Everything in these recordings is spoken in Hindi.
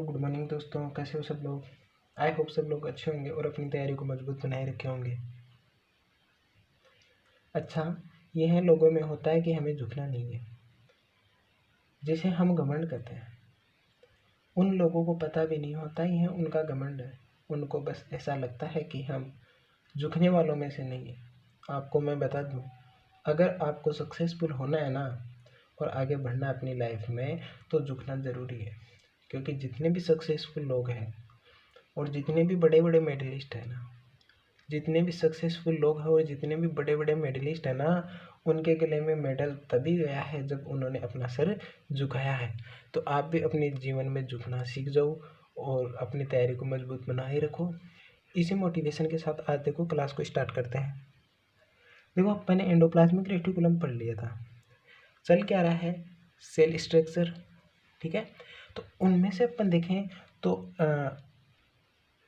गुड मॉर्निंग दोस्तों, कैसे हो सब लोग। आई होप सब लोग अच्छे होंगे और अपनी तैयारी को मजबूत बनाए रखे होंगे। अच्छा, ये है लोगों में होता है कि हमें झुकना नहीं है, जिसे हम घमंड कहते हैं। उन लोगों को पता भी नहीं होता ही है उनका घमंड है। उनको बस ऐसा लगता है कि हम झुकने वालों में से नहीं है। आपको मैं बता दूं, अगर आपको सक्सेसफुल होना है ना और आगे बढ़ना है अपनी लाइफ में, तो झुकना ज़रूरी है। क्योंकि जितने भी सक्सेसफुल लोग हैं और जितने भी बड़े बड़े मेडलिस्ट हैं ना, जितने भी सक्सेसफुल लोग हैं और जितने भी बड़े बड़े मेडलिस्ट हैं ना, उनके गले में मेडल तभी गया है जब उन्होंने अपना सर झुकाया है। तो आप भी अपने जीवन में झुकना सीख जाओ और अपनी तैयारी को मजबूत बनाए रखो। इसी मोटिवेशन के साथ आज देखो क्लास को स्टार्ट करते हैं। देखो मैंने एंडोप्लाज्मिक रेटिकुलम पढ़ लिया था। चल क्या रहा है, सेल स्ट्रक्चर, ठीक है। तो उनमें से अपन देखें तो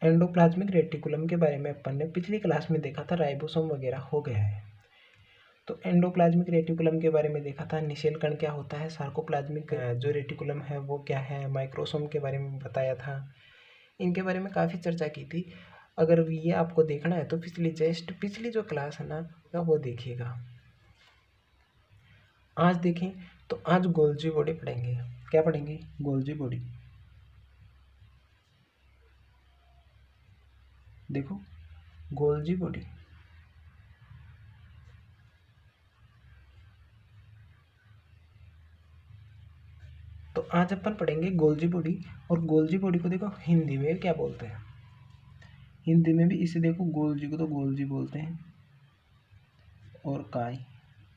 एंडोप्लाज्मिक रेटिकुलम के बारे में अपन ने पिछली क्लास में देखा था, राइबोसोम वगैरह हो गया है। तो एंडोप्लाज्मिक रेटिकुलम के बारे में देखा था, निषेल कण क्या होता है, सार्कोप्लाज्मिक जो रेटिकुलम है वो क्या है, माइक्रोसोम के बारे में बताया था। इनके बारे में काफ़ी चर्चा की थी। अगर ये आपको देखना है तो पिछली जो क्लास है ना वो देखिएगा। आज देखें तो आज गोल्जी बॉडी पढ़ेंगे। क्या पढ़ेंगे? Golgi body. देखो गोल्जी बॉडी, तो आज अपन पढ़ेंगे गोल्जी बॉडी। और गोल्जी बॉडी को देखो हिंदी में क्या बोलते हैं। हिंदी में भी इसे देखो गोल्जी को तो गोल्जी बोलते हैं और काय,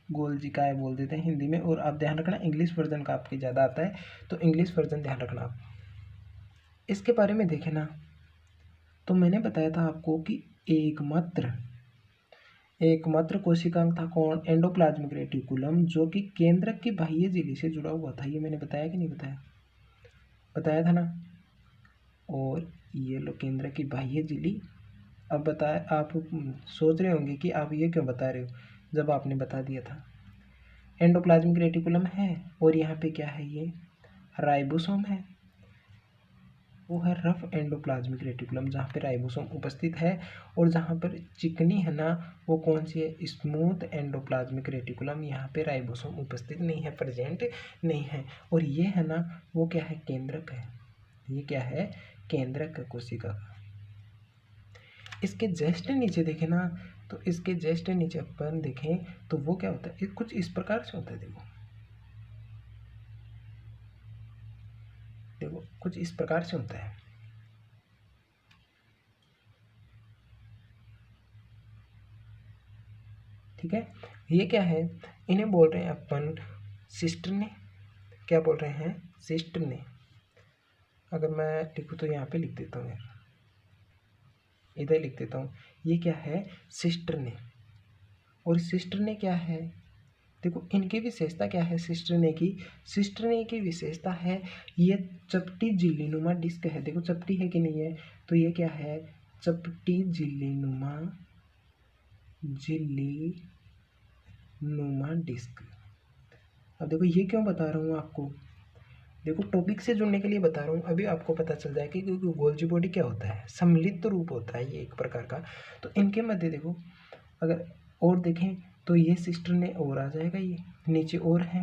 गोल्जी काय बोल देते हैं हिंदी में। और आप ध्यान रखना इंग्लिश वर्जन का आपके ज़्यादा आता है, तो इंग्लिश वर्जन ध्यान रखना आप। इसके बारे में देखे ना, तो मैंने बताया था आपको कि एकमात्र कोशिकांग था कौन? एंडोप्लाज्मिक रेटिकुलम, जो कि केंद्रक की बाह्य झिल्ली से जुड़ा हुआ था। ये मैंने बताया कि नहीं बताया? बताया था ना। और ये लो केंद्रक की बाह्य झिल्ली। अब बताए, आप सोच रहे होंगे कि आप ये क्यों बता रहे हो जब आपने बता दिया था। एंडोप्लाज्मिक रेटिकुलम है और यहाँ पे क्या है, ये राइबोसोम है। वो है रफ एंडोप्लाज्मिक रेटिकुलम, जहाँ पे राइबोसोम उपस्थित है। और जहाँ पर चिकनी है ना, वो कौन सी है? Smooth endoplasmic reticulum. यहाँ पे राइबोसोम उपस्थित नहीं है, प्रेजेंट नहीं है। और ये है ना, वो क्या है? केंद्रक है। ये क्या है? केंद्रक है कोशिका का। इसके जस्ट नीचे देखें ना, तो इसके जस्ट नीचे अपन देखें तो वो क्या होता है? कुछ इस प्रकार से होता है। देखो कुछ इस प्रकार से होता है, ठीक है। ये क्या है? इन्हें बोल रहे हैं अपन सिस्टर्ने। क्या बोल रहे हैं? सिस्टर्ने। अगर मैं लिखूँ तो यहाँ पे लिख देता हूँ यार, इधर लिख देता हूँ। ये क्या है? सिस्टर्ने। और सिस्टर्ने क्या है? देखो इनकी विशेषता क्या है सिस्टर्ने की? सिस्टर्ने की विशेषता है ये चपटी झिल्लीनुमा डिस्क है। देखो चपटी है कि नहीं है? तो ये क्या है? चपटी झिल्लीनुमा डिस्क। अब देखो ये क्यों बता रहा हूँ आपको, देखो टॉपिक से जुड़ने के लिए बता रहा हूँ। अभी आपको पता चल जाएगा कि गोल्जी बॉडी क्या होता है। सम्मिलित रूप होता है ये एक प्रकार का। तो इनके मध्य देखो, अगर और देखें तो ये सिस्टर ने और आ जाएगा, ये नीचे और है,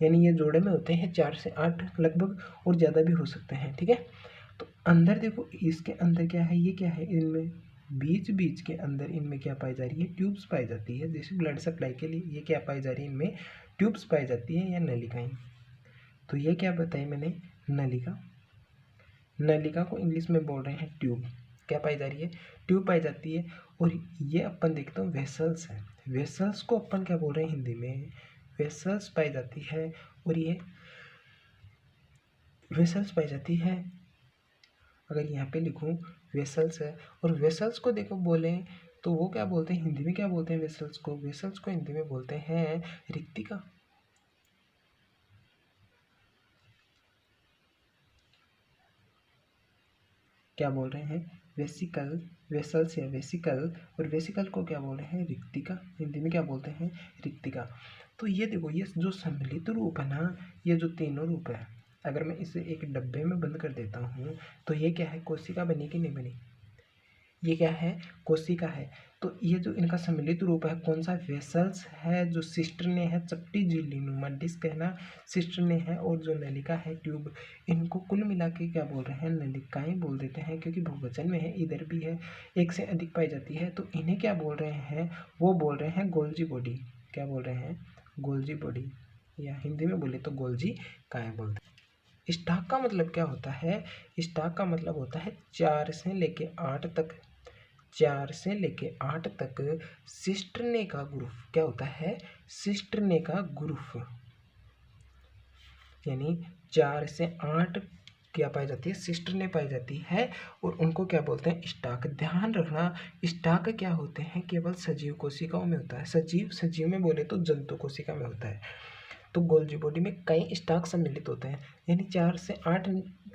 यानी ये जोड़े में होते हैं 4 से 8 लगभग, और ज़्यादा भी हो सकते हैं, ठीक है। तो अंदर देखो, इसके अंदर क्या है? ये क्या है? इनमें बीच के अंदर इनमें क्या पाई जा रही है? ट्यूब्स पाई जाती है। जैसे ब्लड सप्लाई के लिए ये क्या पाई जा रही है? इनमें ट्यूब्स पाई जाती है या नलिकाएं। तो ये क्या बताई मैंने? नलिका। नलिका को इंग्लिश में बोल रहे हैं ट्यूब। क्या पाई जा रही है? ट्यूब पाई जाती है। और ये अपन देखते हैं वेसल्स है। वेसल्स को अपन क्या बोल रहे हैं हिंदी में? वेसल्स पाई जाती है। और ये वेसल्स पाई जाती है, अगर यहाँ पे लिखूँ वेसल्स है। और वेसल्स को देखो बोले तो वो क्या बोलते हैं हिंदी में? क्या बोलते हैं वेसल्स को? वेसल्स को हिंदी में बोलते हैं रिक्तिका। क्या बोल रहे हैं? वेसिकल। वेसल्स या वेसिकल। और वेसिकल को क्या बोल रहे हैं? रिक्तिका। हिंदी में क्या बोलते हैं? रिक्तिका। तो ये देखो, ये जो सम्मिलित रूप है ना, ये जो तीनों रूप है, अगर मैं इसे एक डब्बे में बंद कर देता हूँ तो ये क्या है, कोशिका बनी कि नहीं बनी? ये क्या है, कोशिका है। तो ये जो इनका सम्मिलित रूप है कौन सा, वेसल्स है, जो सिस्टर्ने है, चपटी झिल्लीनुमा डिस्क है ना, सिस्टर्ने है, और जो नलिका है, ट्यूब, इनको कुल मिला के क्या बोल रहे हैं, नलिकाएं बोल देते हैं, क्योंकि बहुवचन में है, इधर भी है, एक से अधिक पाई जाती है। तो इन्हें क्या बोल रहे हैं, वो बोल रहे हैं गोल्जी बॉडी। क्या बोल रहे हैं, गोल्जी बॉडी, या हिंदी में बोले तो गोल्जी काय बोलते हैं। स्टॉक का मतलब क्या होता है, स्टॉक का मतलब होता है 4 से लेके 8 तक, 4 से लेके 8 तक सिस्टर्ने का ग्रुप क्या होता है, सिस्टर्ने का ग्रुप, यानी 4 से 8 क्या पाई जाती है, सिस्टर्ने पाई जाती है, और उनको क्या बोलते हैं, स्टॉक। ध्यान रखना, स्टॉक क्या होते हैं, केवल सजीव कोशिकाओं में होता है। सजीव में बोले तो जंतु कोशिका में होता है। तो गोल्जी बॉडी में कई स्टॉक सम्मिलित होते हैं, यानी 4 से 8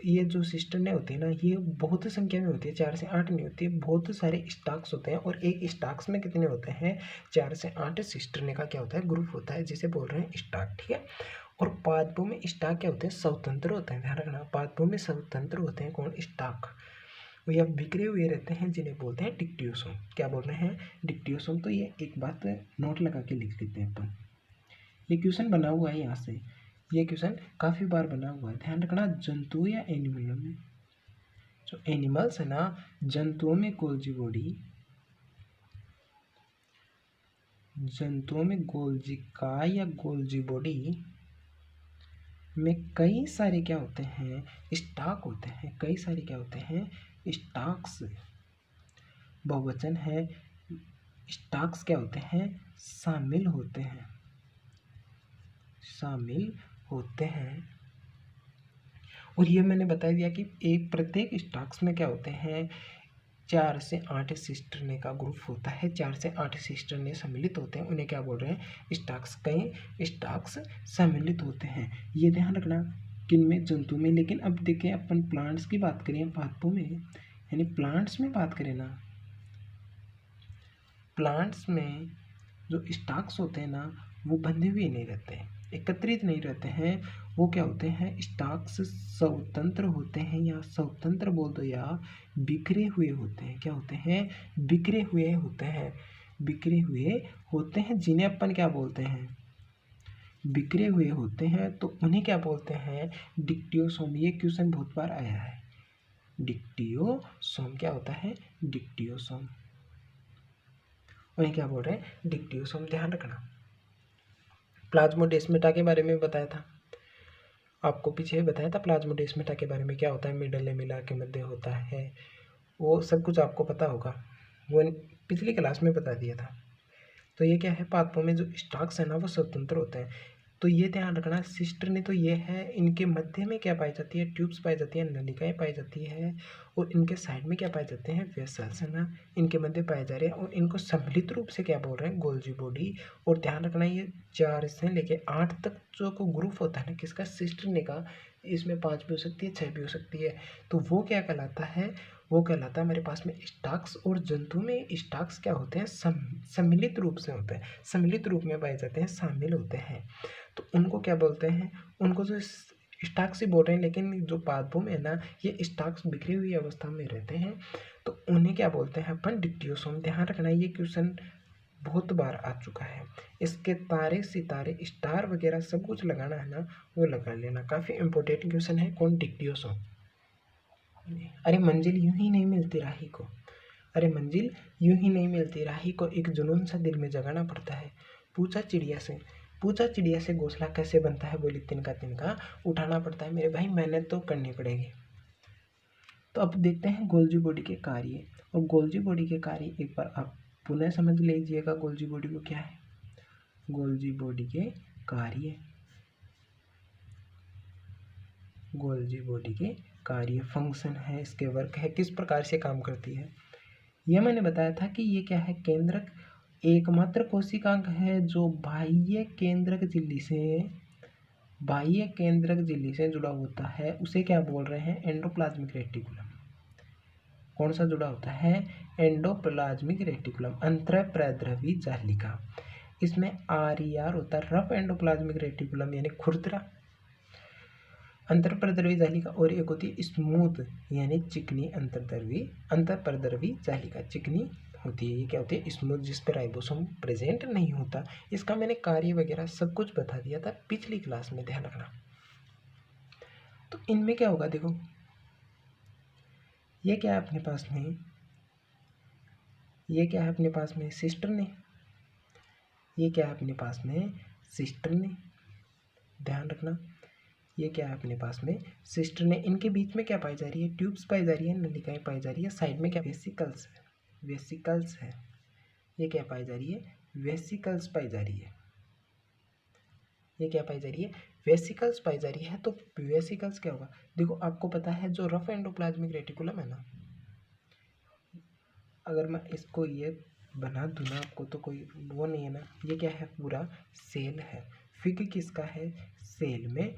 ये जो सिस्टर्ने होती है ना, ये बहुत संख्या में होती है, 4 से 8 नहीं होती है, बहुत सारे स्टॉक्स होते हैं, और एक स्टॉक्स में कितने होते हैं, 4 से 8 सिस्टर्ने का क्या होता है, ग्रुप होता है, जिसे बोल रहे हैं स्टॉक, ठीक है। और पादपों में स्टॉक क्या होते हैं, स्वतंत्र होते हैं। ध्यान रखना, पादपों में स्वतंत्र होते हैं कौन, स्टॉक, या बिखरे हुए रहते हैं, जिन्हें बोलते हैं डिक्टियोसोम। क्या बोल रहे हैं, डिक्टियोसोम। तो ये एक बात नोट लगा के लिख लेते हैं अपन, ये क्वेश्चन बना हुआ है यहाँ से, ये क्वेश्चन काफ़ी बार बना हुआ है। ध्यान रखना, जंतु या एनिमल में, जो एनिमल्स है ना, जंतुओं में गोल्जी बॉडी, जंतुओं में गोल्जी का या गोल्जी बॉडी में कई सारे क्या होते हैं, स्टॉक होते हैं, कई सारे क्या होते हैं, स्टॉक्स, बहुवचन है, स्टॉक्स क्या होते हैं, शामिल होते हैं, शामिल होते हैं। और ये मैंने बता दिया कि एक प्रत्येक स्टॉक्स में क्या होते हैं, 4 से 8 सिस्टर्ने का ग्रुप होता है, 4 से 8 सिस्टर्ने सम्मिलित होते हैं, उन्हें क्या बोल रहे हैं, स्टॉक्स। कई स्टॉक्स सम्मिलित होते हैं, ये ध्यान रखना, किन में, जंतु में। लेकिन अब देखें अपन प्लांट्स की बात करें, पादपों में, यानी प्लांट्स में बात करें ना, प्लांट्स में जो स्टॉक्स होते हैं ना, वो बंधे हुए नहीं रहते हैं, एकत्रित नहीं रहते हैं, वो क्या होते हैं, स्टॉक्स स्वतंत्र होते हैं, या स्वतंत्र बोल दो, या बिखरे हुए होते हैं। क्या होते हैं, बिखरे हुए होते हैं, बिखरे हुए होते हैं, जिन्हें अपन क्या बोलते हैं, बिखरे हुए होते हैं, तो उन्हें क्या बोलते हैं, डिक्टियोसोम। ये क्वेश्चन बहुत बार आया है, डिक्टियोसोम क्या होता है, डिक्टियोसोम, उन्हें क्या बोल रहे हैं, डिक्टियोसोम। ध्यान रखना, प्लाज्मोडेस्माटा के बारे में बताया था आपको, पीछे बताया था प्लाज्मोडेस्माटा के बारे में, क्या होता है, मिडल लेमेला के मध्य होता है, वो सब कुछ आपको पता होगा, वो पिछली क्लास में बता दिया था। तो ये क्या है, पादपों में जो स्टॉक्स है ना, वो स्वतंत्र होते हैं। तो ये ध्यान रखना, सिस्टर्ने तो ये है, इनके मध्य में क्या पाई जाती है, ट्यूब्स पाई जाती है, नलिकाएं पाई जाती है, और इनके साइड में क्या पाए जाते हैं, वेसल्स है ना, इनके मध्य पाए जा रहे हैं, और इनको सम्मिलित रूप से क्या बोल रहे हैं, गोल्जी बॉडी। और ध्यान रखना, ये 4 से लेके 8 तक जो को ग्रुप होता है ना, किसका, सिस्टर्ने का, इसमें 5 भी हो सकती है, 6 भी हो सकती है। तो वो क्या कहलाता है, वो कहलाता है हमारे पास में स्टॉक्स। और जंतु में स्टॉक्स क्या होते हैं, सम्मिलित रूप से होते हैं, सम्मिलित रूप में पाए जाते हैं, शामिल होते हैं। तो उनको क्या बोलते हैं, उनको जो स्टॉक्स ही बोल रहे हैं, लेकिन जो पादपों में है ना, ये स्टॉक्स बिखरी हुई अवस्था में रहते हैं, तो उन्हें क्या बोलते हैं अपन, डिक्टियोसोम। ध्यान रखना, ये क्वेश्चन बहुत बार आ चुका है, इसके तारे सितारे स्टार वगैरह सब कुछ लगाना है ना, वो लगा लेना, काफ़ी इंपॉर्टेंट क्वेश्चन है, कौन, डिक्टियोसोम। अरे मंजिल यूं ही नहीं मिलती राही को, अरे मंजिल यूं ही नहीं मिलती राही को, एक जुनून सा दिल में जगाना पड़ता है। पूछा चिड़िया से, पूछा चिड़िया से घोंसला कैसे बनता है, बोली तिनका तिनका उठाना पड़ता है। मेरे भाई मेहनत तो करनी पड़ेगी। तो अब देखते हैं गोल्जी बॉडी के कार्य। और गोल्जी बॉडी के कार्य एक बार आप पुनः समझ लीजिएगा, गोल्जी बॉडी को क्या है, गोल्जी बॉडी के कार्य, गोल्जी बॉडी के कार्य, फंक्शन है, इसके वर्क है, किस प्रकार से काम करती है। यह मैंने बताया था कि ये क्या है, केंद्रक एकमात्र कोशिकांग है जो बाह्य केंद्रक झिल्ली से, बाह्य केंद्रक झिल्ली से जुड़ा होता है, उसे क्या बोल रहे हैं, एंडोप्लाज्मिक रेटिकुलम। कौन सा जुड़ा होता है, एंडोप्लाज्मिक रेटिकुलम, अंतःप्रद्रवी जालिका। इसमें RER होता है, रफ एंडोप्लाज्मिक रेटिकुलम, यानी खुरदरा। अंतरप्रद्रवी जालिका, और एक होती है स्मूथ यानी चिकनी अंतरप्रद्रवी जालिका चिकनी होती है। ये क्या होती है? स्मूथ, जिस पर राइबोसोम प्रेजेंट नहीं होता। इसका मैंने कार्य वगैरह सब कुछ बता दिया था पिछली क्लास में, ध्यान रखना। तो इनमें क्या होगा, देखो ये क्या है अपने पास में, ये क्या है अपने पास में सिस्टर्न है, ये क्या है अपने पास में सिस्टर्न है, ध्यान रखना। ये क्या है अपने पास में सिस्टर्न है। इनके बीच में क्या पाई जा रही है? ट्यूब्स पाई जा रही है, नलिकाएं पाई जा रही है। साइड में क्या? वेसिकल्स है, वेसिकल्स है। ये क्या पाई जा रही है? वेसिकल्स पाई जा रही है। ये क्या पाई जा रही है? वेसिकल्स पाई जा रही है। तो वेसिकल्स क्या होगा? देखो आपको पता है जो रफ एंडोप्लाज्मिक रेटिकुलम है ना, अगर मैं इसको ये बना दूँ ना आपको तो कोई वो नहीं है ना। ये क्या है? पूरा सेल है। फिग किसका है? सेल में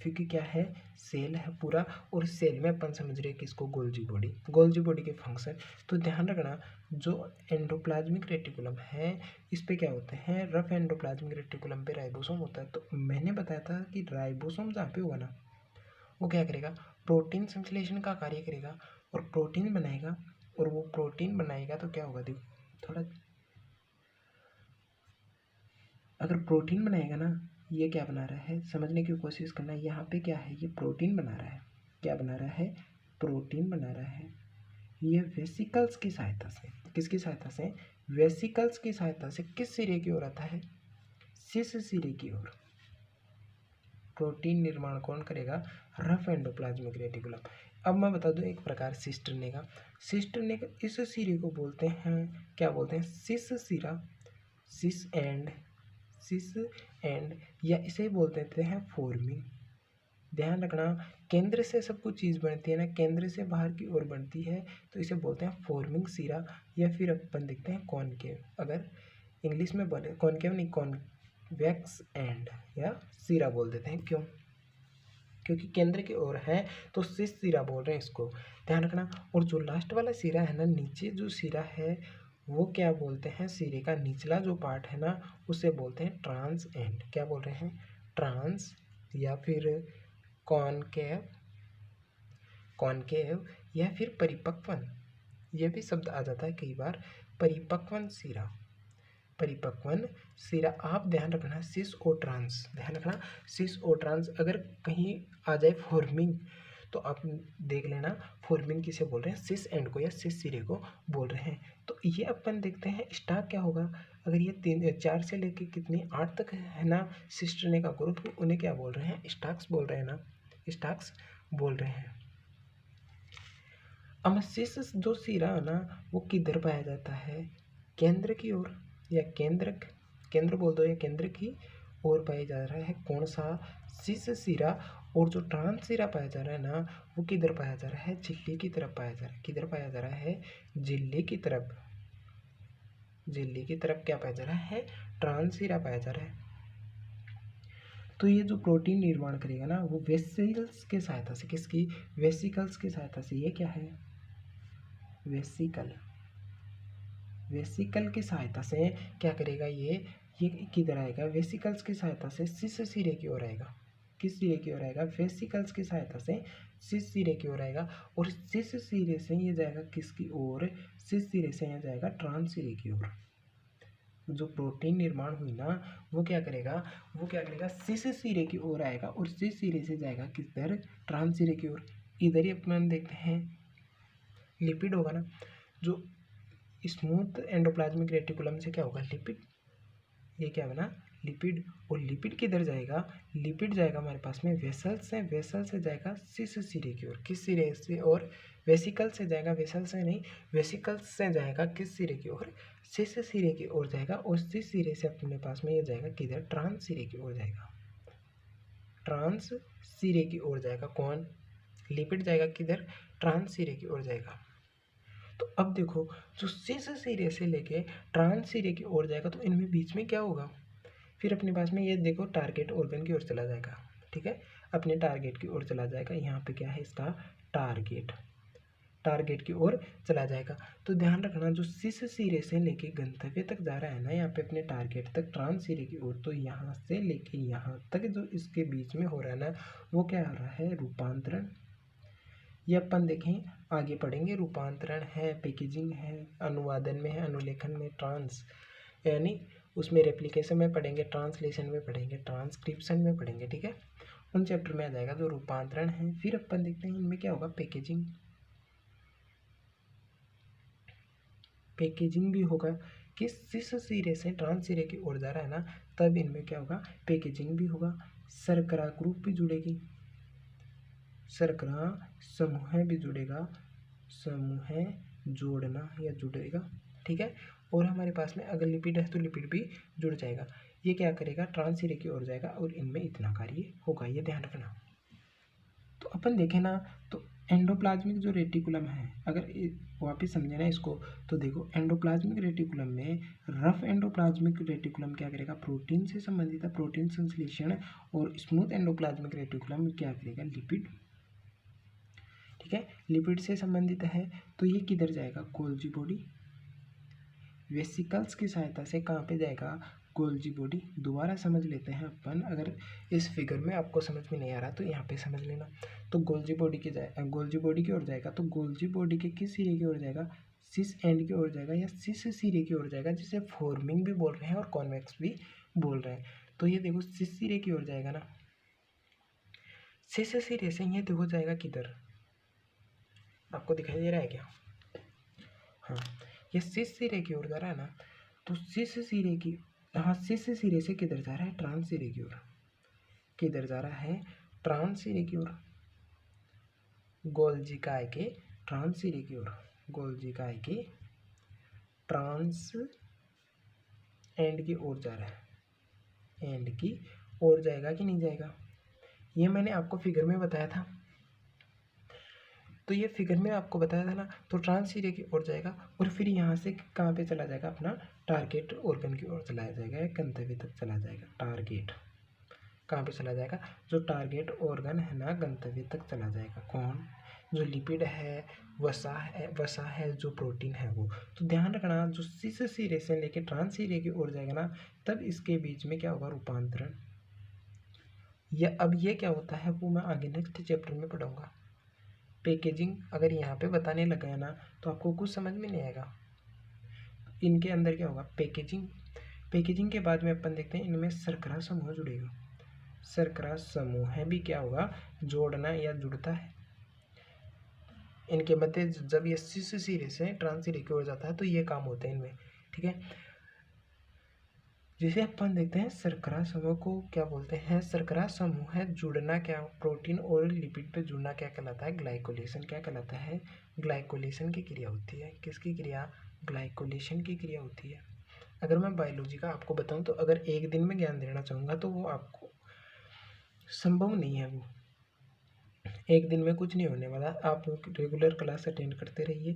फिग क्या है? सेल है पूरा। और सेल में अपन समझ रहे हैं किसको? गोल्जी बॉडी, गोल्जी बॉडी के फंक्शन। तो ध्यान रखना जो एंडोप्लाज्मिक रेटिकुलम है इस पे क्या होते हैं? रफ एंडोप्लाज्मिक रेटिकुलम पे राइबोसोम होता है। तो मैंने बताया था कि राइबोसोम जहाँ पे होगा ना वो क्या करेगा? प्रोटीन संश्लेषण का कार्य करेगा और प्रोटीन बनाएगा। और वो प्रोटीन बनाएगा तो क्या होगा? देखो थोड़ा, अगर प्रोटीन बनाएगा ना, ये क्या बना रहा है समझने की कोशिश करना। यहाँ पे क्या है? ये प्रोटीन बना रहा है। क्या बना रहा है? प्रोटीन बना रहा है। ये वेसिकल्स की सहायता से, किसकी सहायता से? वेसिकल्स की सहायता से किस सिरे की ओर आता है? सिस सिरे की ओर। प्रोटीन निर्माण कौन करेगा? Rough endoplasmic reticulum. अब मैं बता दूं एक प्रकार सिस्टर्ने का। सिस्टर्ने का इस सिरे को बोलते हैं, क्या बोलते हैं? सिस सिरा, सिस एंड, सिस एंड, या इसे बोलते हैं फॉर्मिंग। ध्यान रखना केंद्र से सब कुछ चीज़ बनती है ना, केंद्र से बाहर की ओर बनती है तो इसे बोलते हैं फॉर्मिंग सिरा, या फिर अपन देखते हैं कॉनकेव। अगर इंग्लिश में बोले कॉनकेव नहीं, कॉन्वेक्स एंड या सिरा बोल देते हैं। क्यों? क्योंकि केंद्र की ओर है तो सिस सिरा बोल रहे हैं इसको, ध्यान रखना। और जो लास्ट वाला सिरा है ना, नीचे जो सिरा है वो क्या बोलते हैं? सिरे का निचला जो पार्ट है ना उसे बोलते हैं ट्रांस एंड। क्या बोल रहे हैं? ट्रांस, या फिर कॉनकेव, कॉनकेव, या फिर परिपक्वन। यह भी शब्द आ जाता है कई बार, परिपक्वन सिरा, परिपक्वन सिरा। आप ध्यान रखना सिस और ट्रांस, ध्यान रखना सिस और ट्रांस। अगर कहीं आ जाए फॉर्मिंग तो आप देख लेना फॉर्मिंग किसे बोल रहे हैं? सिस एंड को या सिस सिरे को बोल रहे हैं। तो ये अपन देखते हैं स्टाक क्या होगा। अगर ये 4 से लेके कितनी 8 तक है ना सिस्टर्ने का ग्रुप, उन्हें क्या बोल रहे हैं? स्टाक्स बोल रहे हैं ना, स्टाक्स बोल रहे हैं। अब सिस जो सिरा है ना वो किधर पाया जाता है? केंद्र की ओर, या केंद्रक, केंद्र बोल दो, या केंद्र की ओर पाया जा रहा है। कौन सा? सिस सिरा। और जो ट्रांस सिरा पाया जा रहा है ना वो किधर पाया जा रहा है? झिल्ली की तरफ पाया जा रहा है। किधर पाया जा रहा है? झिल्ली की तरफ, झिल्ली की तरफ क्या पाया जा रहा है? ट्रांस सिरा पाया जा रहा है। तो ये जो प्रोटीन निर्माण करेगा ना वो वेसिकल्स की सहायता से, किसकी? वेसिकल्स की सहायता से। ये क्या है? वेसिकल, वेसिकल की सहायता से क्या करेगा? ये किधर आएगा? वेसिकल्स की सहायता से सिस सिरे की ओर आएगा। किस सिरे की ओर आएगा? वेसिकल्स की सहायता से सिस सिरे की ओर आएगा। और सिस सिरे से ये जाएगा किसकी ओर? सिस सिरे से यहाँ जाएगा ट्रांस सिरे की ओर। जो प्रोटीन निर्माण हुई ना वो क्या करेगा? वो क्या करेगा? सिस सिरे की ओर आएगा और सिस सिरे से जाएगा किधर? ट्रांस सिरे की ओर। इधर ही अपन देखते हैं लिपिड होगा ना, जो स्मूथ एंडोप्लाज्मिक रेटिकुलम से क्या होगा? लिपिड। ये क्या बना? लिपिड। और लिपिड किधर जाएगा? लिपिड जाएगा हमारे पास में वेसल से, वेसल से जाएगा सिस सिरे की ओर। किस सिरे से? और वेसिकल से जाएगा, वेसल से नहीं, वेसिकल से जाएगा किस सिरे की ओर? सिस सिरे की ओर जाएगा। और सिस सिरे से अपने पास में ये जाएगा किधर? ट्रांस सिरे की ओर जाएगा, ट्रांस सिरे की ओर जाएगा। कौन? लिपिड जाएगा किधर? ट्रांस सिरे की ओर जाएगा। तो अब देखो जो सिस सिरे से लेके ट्रांस सिरे की ओर जाएगा तो इनमें बीच में क्या होगा? फिर अपने पास में ये देखो टारगेट ऑर्गन की ओर चला जाएगा। ठीक है, अपने टारगेट की ओर चला जाएगा। यहाँ पे क्या है इसका? टारगेट। टारगेट की ओर चला जाएगा। तो ध्यान रखना, जो शीर्ष सिरे से लेके गंतव्य तक जा रहा है ना यहाँ पे अपने टारगेट तक ट्रांस सिरे की ओर, तो यहाँ से लेके यहाँ तक जो इसके बीच में हो रहा है ना वो क्या हो रहा है, रूपांतरण। ये अपन देखें आगे पढ़ेंगे, रूपांतरण है, पैकेजिंग है, अनुवादन में है, अनुलेखन में, ट्रांस यानी उसमें रेप्लिकेशन में पढ़ेंगे, ट्रांसलेशन में पढ़ेंगे, ट्रांसक्रिप्शन में पढ़ेंगे, ठीक है। उन चैप्टर में आ जाएगा जो रूपांतरण है। फिर अपन देखते हैं इनमें क्या होगा, पैकेजिंग। पैकेजिंग भी होगा कि शीर्ष सिरे से ट्रांस सिरे की ओर जा रहा है ना, तब इनमें क्या होगा, पैकेजिंग भी होगा। शर्करा ग्रुप भी जुड़ेगी, शर्करा समूह भी जुड़ेगा, समूह जोड़ना या जुड़ेगा, ठीक है। और हमारे पास में अगर लिपिड है तो लिपिड भी जुड़ जाएगा। ये क्या करेगा, ट्रांस सिरे की ओर जाएगा और इनमें इतना कार्य होगा, ये ध्यान रखना। तो अपन देखें ना तो एंडोप्लाज्मिक जो रेटिकुलम है, अगर वापस समझे ना इसको, तो देखो एंडोप्लाज्मिक रेटिकुलम में रफ एंडोप्लाज्मिक रेटिकुलम क्या करेगा, प्रोटीन से संबंधित है, प्रोटीन संश्लेषण। और स्मूथ एंडोप्लाज्मिक रेटिकुलम क्या करेगा, लिपिड, ठीक है, लिपिड से संबंधित है। तो ये किधर जाएगा, गोल्जी बॉडी, वेसिकल्स की सहायता से कहाँ पे जाएगा, गोल्जी बॉडी। दोबारा समझ लेते हैं अपन, अगर इस फिगर में आपको समझ में नहीं आ रहा तो यहाँ पे समझ लेना। तो गोल्जी बॉडी की गोल्जी बॉडी की ओर जाएगा, तो गोल्जी बॉडी के किस सिरे की ओर जाएगा, सिस एंड की ओर जाएगा या सिस सिरे की ओर जाएगा, जिसे फॉर्मिंग भी बोल रहे हैं और कॉन्वेक्स भी बोल रहे हैं। तो ये देखो सिस सिरे की ओर जाएगा ना, सिस सिरे से ये देखो जाएगा किधर, आपको दिखाई दे रहा है क्या, हाँ, ये सिस सिरे की ओर जा रहा है ना, तो सिस सिरे की, हाँ, सिस सिरे से किधर जा रहा है, ट्रांस सिरे की ओर, किधर जा रहा है, ट्रांस सिरे की ओर, गोल्जी काय के ट्रांस सिरे की ओर, गोल्जी काय के ट्रांस एंड की ओर जा रहा है, एंड की ओर जाएगा कि नहीं जाएगा, ये मैंने आपको फिगर में बताया था। तो ये फिगर में आपको बताया था ना, तो ट्रांस सिरे की ओर जाएगा और फिर यहाँ से कहाँ पे चला जाएगा, अपना टारगेट ऑर्गन की ओर चला जाएगा या गंतव्य तक चला जाएगा। टारगेट कहाँ पे चला जाएगा, जो टारगेट ऑर्गन है ना गंतव्य तक चला जाएगा। कौन, जो लिपिड है, वसा है, जो प्रोटीन है वो। तो ध्यान रखना, जो शीर्ष सिरे से लेके ट्रांस सिरे की ओर जाएगा ना, तब इसके बीच में क्या होगा, रूपांतरण। या अब ये क्या होता है वो मैं आगे नेक्स्ट चैप्टर में पढ़ाऊंगा। पैकेजिंग अगर यहाँ पे बताने लगा है ना तो आपको कुछ समझ में नहीं आएगा। इनके अंदर क्या होगा, पैकेजिंग। पैकेजिंग के बाद में अपन देखते हैं इनमें शर्करा समूह जुड़ेगा। शर्करा समूह भी क्या होगा, जोड़ना या जुड़ता है। इनके मध्य जब ये शीर्ष सिरे से ट्रांस सिरे की ओर जाता है तो ये काम होते हैं इनमें, ठीक है। जिसे अपन देखते हैं शर्करा समूह को क्या बोलते हैं, शर्करा समूह है जुड़ना, क्या प्रोटीन और लिपिड पे जुड़ना क्या कहलाता है, ग्लाइकोलेशन क्या कहलाता है, ग्लाइकोलेशन की क्रिया होती है। किसकी क्रिया, ग्लाइकोलेशन की क्रिया होती है। अगर मैं बायोलॉजी का आपको बताऊं तो अगर एक दिन में ज्ञान देना चाहूँगा तो वो आपको संभव नहीं है, वो एक दिन में कुछ नहीं होने वाला। आप रेगुलर क्लास अटेंड करते रहिए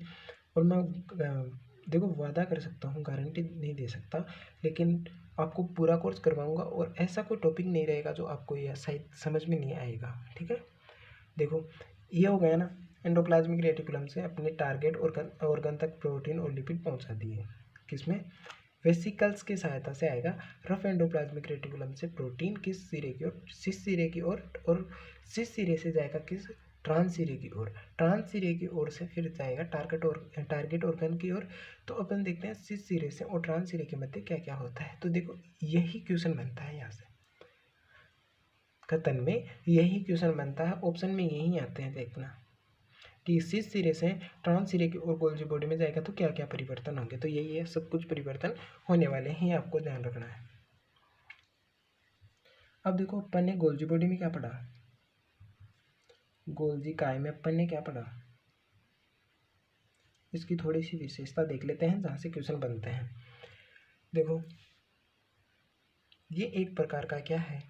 और मैं देखो वादा कर सकता हूँ, गारंटी नहीं दे सकता, लेकिन आपको पूरा कोर्स करवाऊंगा और ऐसा कोई टॉपिक नहीं रहेगा जो आपको यह शायद समझ में नहीं आएगा, ठीक है। देखो ये हो गया ना, एंडोप्लाज्मिक रेटिकुलम से अपने टारगेट ऑर्गन तक प्रोटीन और लिपिड पहुंचा दिए। किसमें, वेसिकल्स की सहायता से आएगा। रफ एंडोप्लाज्मिक रेटिकुलम से प्रोटीन किस सिरे की ओर, सिस सिरे की ओर, और सिस सिरे से जाएगा किस, ट्रांस सिरे की ओर। ट्रांस सिरे की ओर से फिर जाएगा टारगेट ऑर्गन की ओर। तो अपन देखते हैं सिस सिरे से और ट्रांस सिरे के मध्य क्या क्या होता है। तो देखो यही क्वेश्चन बनता है, यहाँ से कथन में यही क्वेश्चन बनता है, ऑप्शन में यही आते हैं। देखना कि सिस सिरे से ट्रांस सिरे की ओर गोल्जी बॉडी में जाएगा तो क्या क्या परिवर्तन होंगे। तो यही है, सब कुछ परिवर्तन होने वाले हैं, आपको ध्यान रखना है। अब देखो अपन ने गोल्जी बॉडी में क्या पढ़ा, गोल्जी काय में अपन ने क्या पढ़ा, इसकी थोड़ी सी विशेषता देख लेते हैं जहाँ से क्वेश्चन बनते हैं। देखो ये एक प्रकार का क्या है,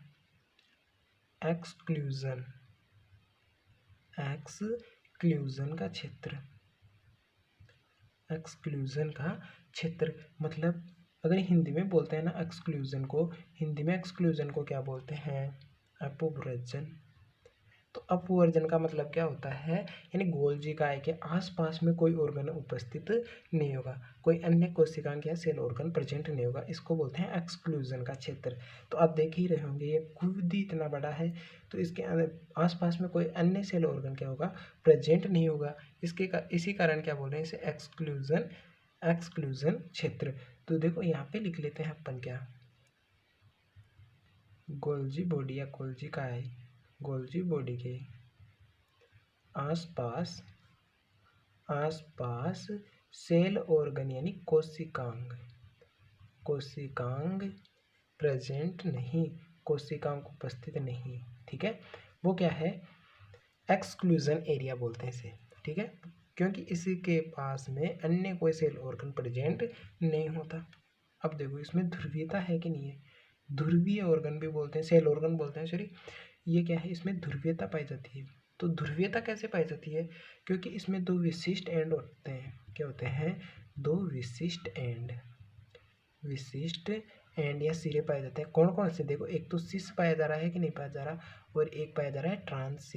एक्सक्लूजन, एक्सक्लूजन का क्षेत्र। एक्सक्लूजन का क्षेत्र मतलब अगर हिंदी में बोलते हैं ना एक्सक्लूजन को, हिंदी में एक्सक्लूजन को क्या बोलते हैं, अपवर्जन। तो अपवर्जन का मतलब क्या होता है, यानी गोल्जी काय के आसपास में कोई ऑर्गन उपस्थित नहीं होगा, कोई अन्य कोशिकांग या सेल ऑर्गन प्रेजेंट नहीं होगा, इसको बोलते हैं एक्सक्लूजन का क्षेत्र। तो आप देख ही रहे होंगे ये खुद ही इतना बड़ा है, तो इसके आसपास में कोई अन्य सेल ऑर्गन क्या होगा, प्रेजेंट नहीं होगा। इसी कारण क्या बोल रहे हैं इसे एक्सक्लूजन क्षेत्र। तो देखो यहाँ पे लिख लेते हैं अपन क्या, गोल्जी बॉडी या गोल्जी काय, गोल्जी बॉडी के आसपास सेल ऑर्गन यानी कोशिकांग प्रेजेंट नहीं, कोशिकांग उपस्थित नहीं, ठीक है। वो क्या है, एक्सक्लूजन एरिया बोलते हैं इसे, ठीक है, क्योंकि इसी के पास में अन्य कोई सेल ऑर्गन प्रेजेंट नहीं होता। अब देखो इसमें ध्रुवीयता है कि नहीं है, ध्रुवीय ऑर्गन भी बोलते हैं, सेल ऑर्गन बोलते हैं, सॉरी, ये क्या है, इसमें ध्रुवीयता पाई जाती है। तो ध्रुवीयता कैसे पाई जाती है, क्योंकि इसमें दो विशिष्ट एंड होते हैं, क्या होते हैं, दो विशिष्ट एंड या सिरे पाए जाते हैं। कौन कौन से, देखो एक तो सिस पाया जा रहा है कि नहीं पाया जा रहा, और एक पाया जा रहा है ट्रांस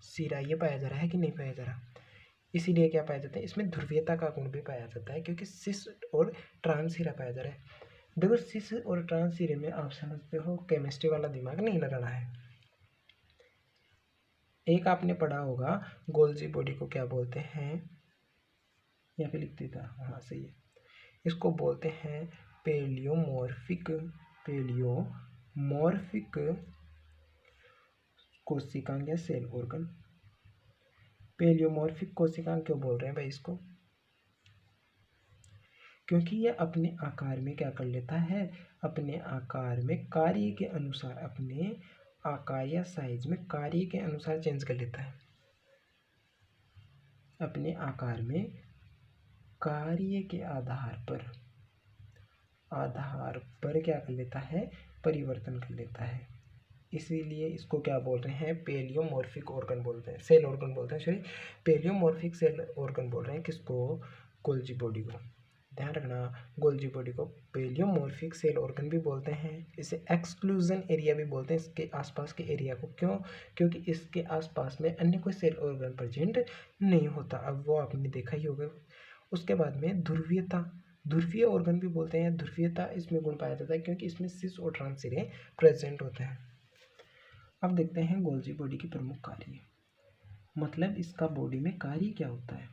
सिरा, ये पाया जा रहा है कि नहीं पाया जा रहा। इसीलिए क्या पाया जाता है, इसमें ध्रुवीयता का गुण भी पाया जाता है, क्योंकि सिस और ट्रांस सिरा पाया जा रहा है। देखो सिस और ट्रांस सिरे में आप समझते हो केमिस्ट्री वाला दिमाग नहीं लगाना है। एक आपने पढ़ा होगा गोल्जी बॉडी को क्या बोलते हैं, यहाँ पे लिख देता, हाँ सही है, इसको बोलते हैं पेलियोमॉर्फिक कोशिकांग या सेल ऑर्गन। पेलियोमॉर्फिक कोशिकांग क्यों बोल रहे हैं भाई इसको, क्योंकि यह अपने आकार में क्या कर लेता है, अपने आकार में कार्य के अनुसार, अपने आकार या साइज में कार्य के अनुसार चेंज कर लेता है, अपने आकार में कार्य के आधार पर क्या कर लेता है, परिवर्तन कर लेता है। इसीलिए इसको क्या बोल रहे हैं, पेलियोमॉर्फिक ऑर्गन बोलते हैं, सेल ऑर्गन बोलते हैं, सॉरी पेलियोमॉर्फिक सेल ऑर्गन बोल रहे हैं किसको, गोल्जी बॉडी को। ध्यान रखना, गोल्जी बॉडी को पेलियोमॉर्फिक सेल ऑर्गन भी बोलते हैं, इसे एक्सक्लूजन एरिया भी बोलते हैं, इसके आसपास के एरिया को। क्यों, क्योंकि इसके आसपास में अन्य कोई सेल ऑर्गन प्रेजेंट नहीं होता। अब वो आपने देखा ही होगा। उसके बाद में ध्रुवीय ऑर्गन भी बोलते हैं, ध्रुवीयता इसमें गुण पाया जाता है क्योंकि इसमें सिस और ट्रांस सिरे प्रेजेंट होते हैं। अब देखते हैं गोल्जी बॉडी की प्रमुख कार्य, मतलब इसका बॉडी में कार्य क्या होता है,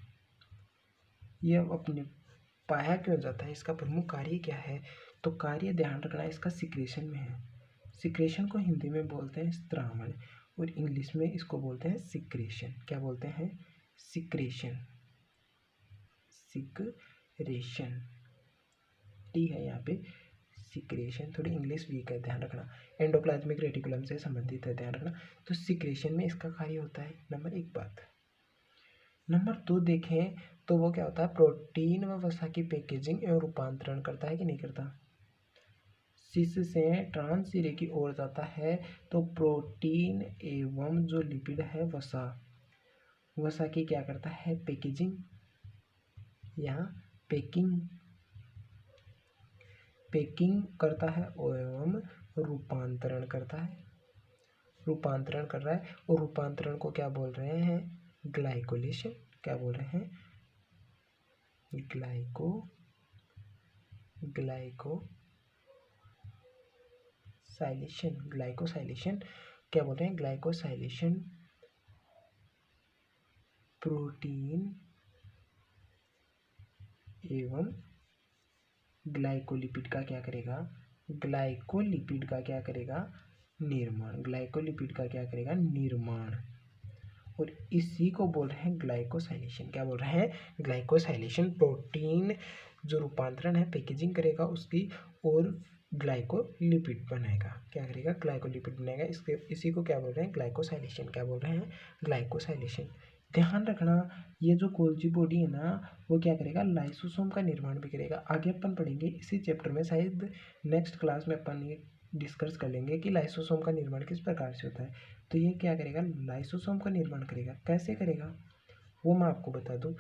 यह अपने पाया क्यों जाता है, इसका प्रमुख कार्य क्या है। तो कार्य ध्यान रखना इसका सिक्रेशन में है, सिक्रेशन को हिंदी में बोलते हैं स्त्रावण, और इंग्लिश में इसको बोलते हैं सिक्रेशन। क्या बोलते हैं, सिक्रेशन टी है यहाँ पे, सिक्रेशन, थोड़ी इंग्लिश वीक है, ध्यान रखना, एंडोप्लाज्मिक रेटिकुलम से संबंधित है, ध्यान रखना। तो सिक्रेशन में इसका कार्य होता है, नंबर एक बात। नंबर दो देखें तो वो क्या होता है, प्रोटीन व वसा की पैकेजिंग एवं रूपांतरण करता है कि नहीं करता। सिस से ट्रांस सिरे की ओर जाता है तो प्रोटीन एवं जो लिपिड है वसा की क्या करता है, पैकेजिंग, यहाँ पैकिंग करता है एवं रूपांतरण करता है, रूपांतरण कर रहा है, और रूपांतरण को क्या बोल रहे हैं, ग्लाइकोलेशन। क्या बोल रहे हैं, ग्लाइकोसाइलेशन। क्या बोल रहे हैं, ग्लाइकोसाइलेशन प्रोटीन एवं ग्लाइकोलिपिड का क्या करेगा, निर्माण, और इसी को बोल रहे हैं ग्लाइकोसाइलेशन। क्या बोल रहे हैं, ग्लाइकोसाइलेशन, प्रोटीन जो रूपांतरण है, पैकेजिंग करेगा उसकी, और ग्लाइकोलिपिड बनाएगा। क्या करेगा, ग्लाइकोलिपिड बनाएगा, इसी को क्या बोल रहे हैं, ग्लाइकोसाइलेशन। क्या बोल रहे हैं, ग्लाइकोसाइलेशन। ध्यान रखना, ये जो गोल्जी बॉडी है ना, वो क्या करेगा, लाइसोसोम का निर्माण भी करेगा। आगे अपन पढ़ेंगे इसी चैप्टर में, शायद नेक्स्ट क्लास में अपन ये डिस्कस कर लेंगे कि लाइसोसोम का निर्माण किस प्रकार से होता है। तो ये क्या करेगा, लाइसोसोम का निर्माण करेगा। कैसे करेगा वो मैं आपको बता दूं।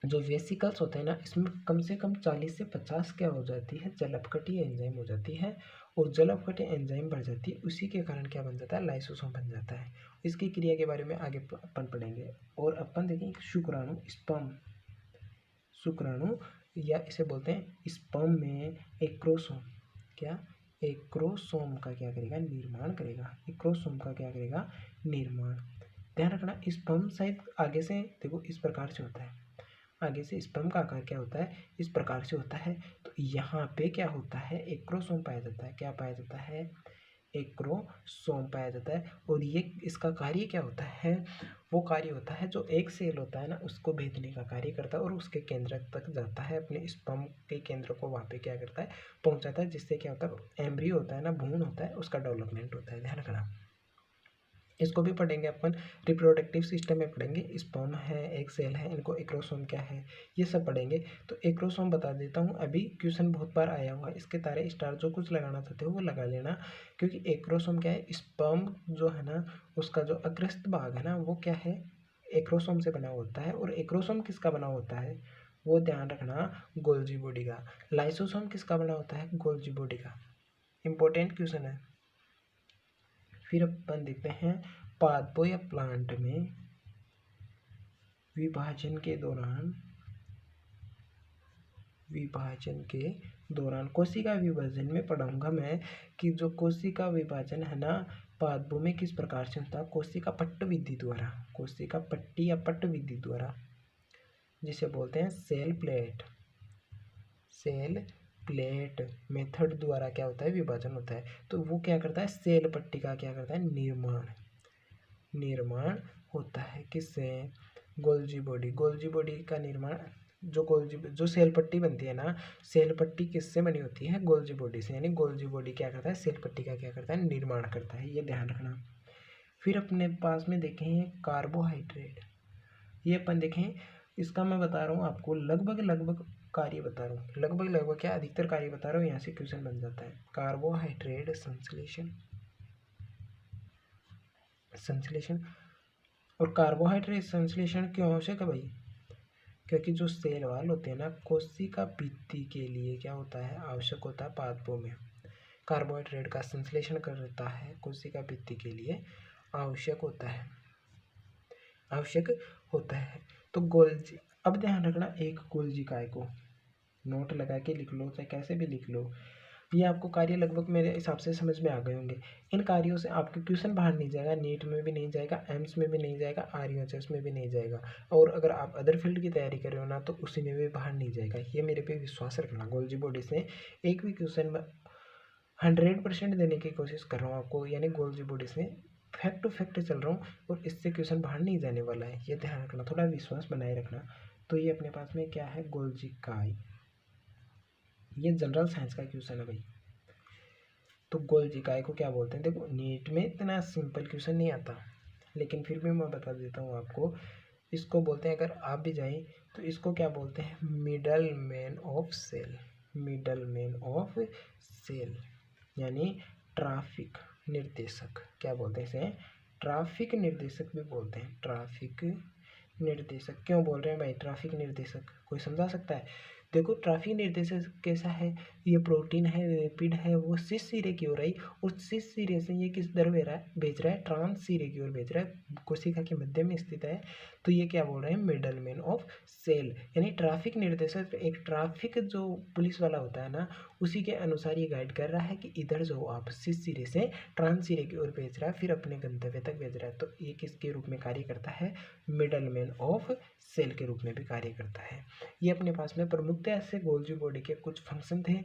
जो वेसिकल्स होते हैं ना, इसमें कम से कम 40 से 50 क्या हो जाती है, जल अपघट्य एंजाइम हो जाती है। और जल अपघट्य एंजाइम बढ़ जाती है, उसी के कारण क्या बन जाता है, लाइसोसोम बन जाता है। इसकी क्रिया के बारे में आगे अपन पढ़ेंगे। और अपन देखें शुक्राणु, स्पर्म, शुक्राणु या इसे बोलते हैं स्पर्म में एक्रोसोम, क्या एक्रोसोम का क्या करेगा, निर्माण करेगा। एक्रोसोम का क्या करेगा, निर्माण। ध्यान रखना, स्पर्म शायद आगे से देखो इस प्रकार से होता है, आगे से स्पर्म का आकार क्या होता है, इस प्रकार से होता है। तो यहाँ पे क्या होता है, एक्रोसोम पाया जाता है। क्या पाया जाता है, एक्रोसोम पाया जाता है। और ये इसका कार्य क्या होता है, वो कार्य होता है जो एक सेल होता है ना, उसको भेजने का कार्य करता है और उसके केंद्र तक जाता है, अपने स्पर्म के केंद्र को वहाँ पे क्या करता है, पहुँचाता है, जिससे क्या होता है, एम्ब्रियो होता है ना, भ्रूण होता है, उसका डेवलपमेंट होता है। ध्यान रखना, इसको भी पढ़ेंगे अपन, रिप्रोडक्टिव सिस्टम में पढ़ेंगे। स्पर्म है, एक सेल है, इनको एक्रोसोम क्या है, ये सब पढ़ेंगे। तो एक्रोसोम बता देता हूँ, अभी क्वेश्चन बहुत बार आया हुआ है, इसके तारे स्टार जो कुछ लगाना चाहते हो वो लगा लेना। क्योंकि एक्रोसोम क्या है, स्पर्म जो है ना, उसका जो अग्रस्त भाग है ना, वो क्या है, एक्रोसोम से बना होता है। और एक्रोसोम किसका बना होता है, वो ध्यान रखना, गोल्जी बॉडी का। लाइसोसोम किसका बना होता है, गोल्जी बॉडी का। इंपॉर्टेंट क्वेश्चन है। फिर अपन देखते हैं पादपों या प्लांट में विभाजन के दौरान कोशिका विभाजन में पढ़ाऊंगा मैं कि जो कोशिका विभाजन है ना, पादपों में किस प्रकार से होता है, कोशिका पट्ट विधि द्वारा, कोशिका पट्टी या पट्ट विधि द्वारा, जिसे बोलते हैं सेल प्लेट मेथड द्वारा क्या होता है, विभाजन होता है। तो वो क्या करता है, सेल पट्टी का क्या करता है, निर्माण होता है। किससे, गोल्जी बॉडी का निर्माण, जो सेल पट्टी बनती है ना, सेल पट्टी किससे बनी होती है, गोल्जी बॉडी से। यानी गोल्जी बॉडी क्या करता है, सेल पट्टी का क्या करता है, निर्माण करता है, ये ध्यान रखना। फिर अपने पास में देखें कार्बोहाइड्रेट, ये अपन देखें, इसका मैं बता रहा हूँ आपको, लगभग कार्य बता रहा हूँ, लगभग क्या, अधिकतर कार्य बता रहा हूँ, यहाँ से क्वेश्चन बन जाता है। कार्बोहाइड्रेट संश्लेषण। और कार्बोहाइड्रेट संश्लेषण क्यों आवश्यक है भाई, क्योंकि जो सेल वाल होते हैं ना, कोशिका भित्ति के लिए क्या होता है, आवश्यक होता है। पादपों में कार्बोहाइड्रेट का संश्लेषण करता है, कोशिका भित्ति के लिए आवश्यक होता है। तो गोल्जी, अब ध्यान रखना, एक गोल्जी काय को नोट लगा के लिख लो, चाहे कैसे भी लिख लो। ये आपको कार्य लगभग मेरे हिसाब से समझ में आ गए होंगे। इन कार्यों से आपके क्वेश्चन बाहर नहीं जाएगा, नीट में भी नहीं जाएगा, एम्स में भी नहीं जाएगा, RUHS में भी नहीं जाएगा। और अगर आप अदर फील्ड की तैयारी कर रहे हो ना, तो उसी में भी बाहर नहीं जाएगा, ये मेरे पे विश्वास रखना। गोल्जी बॉडी से एक भी क्वेश्चन में 100% देने की कोशिश कर रहा हूँ आपको, यानी गोल्जी बॉडी से फैक्ट टू फैक्ट चल रहा हूँ, और इससे क्वेश्चन बाहर नहीं जाने वाला है, ये ध्यान रखना, थोड़ा विश्वास बनाए रखना। तो ये अपने पास में क्या है, गोल्जी काय, ये जनरल साइंस का क्वेश्चन है भाई। तो गोल्जी काय को क्या बोलते हैं, देखो नीट में इतना सिंपल क्वेश्चन नहीं आता, लेकिन फिर भी मैं बता देता हूँ आपको। इसको बोलते हैं, अगर आप भी जाएं तो इसको क्या बोलते हैं, मिडल मैन ऑफ सेल, यानी ट्रैफिक निर्देशक। क्या बोलते हैं इसे, ट्रैफिक निर्देशक भी बोलते हैं। ट्रैफिक निर्देशक क्यों बोल रहे हैं भाई, ट्रैफिक निर्देशक कोई समझा सकता है। देखो ट्रैफिक निर्देशक कैसा है, ये प्रोटीन है, लिपिड है, वो शीर्ष सिरे की ओर आई, उस शीर्ष सिरे से ये किस तरफ भेज रहा है, ट्रांस सिरे की ओर भेज रहा है, कोशिका के मध्य में स्थित है। तो ये क्या बोल रहे हैं, मिडल मैन ऑफ सेल, यानी ट्रैफिक निर्देशक एक ट्रैफिक जो पुलिस वाला होता है ना, उसी के अनुसार ये गाइड कर रहा है कि इधर जो आप शीर्ष सिरे से ट्रांस सिरे की ओर भेज रहा है, फिर अपने गंतव्य तक भेज रहा है। तो ये किसके रूप में कार्य करता है, मिडल मैन ऑफ सेल के रूप में भी कार्य करता है। ये अपने पास में प्रमुखतः ऐसे गोल्जी बॉडी के कुछ फंक्शन थे।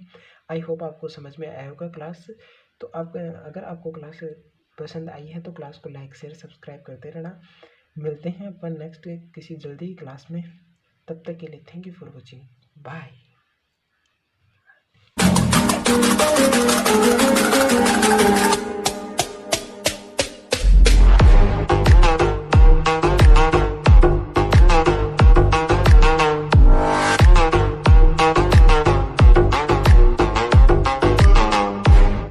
आई होप आपको समझ में आया होगा क्लास। तो आप अगर आपको क्लास पसंद आई है तो क्लास को लाइक शेयर सब्सक्राइब करते रहना। मिलते हैं अपन नेक्स्ट किसी जल्दी क्लास में, तब तक के लिए thank you for watching, bye.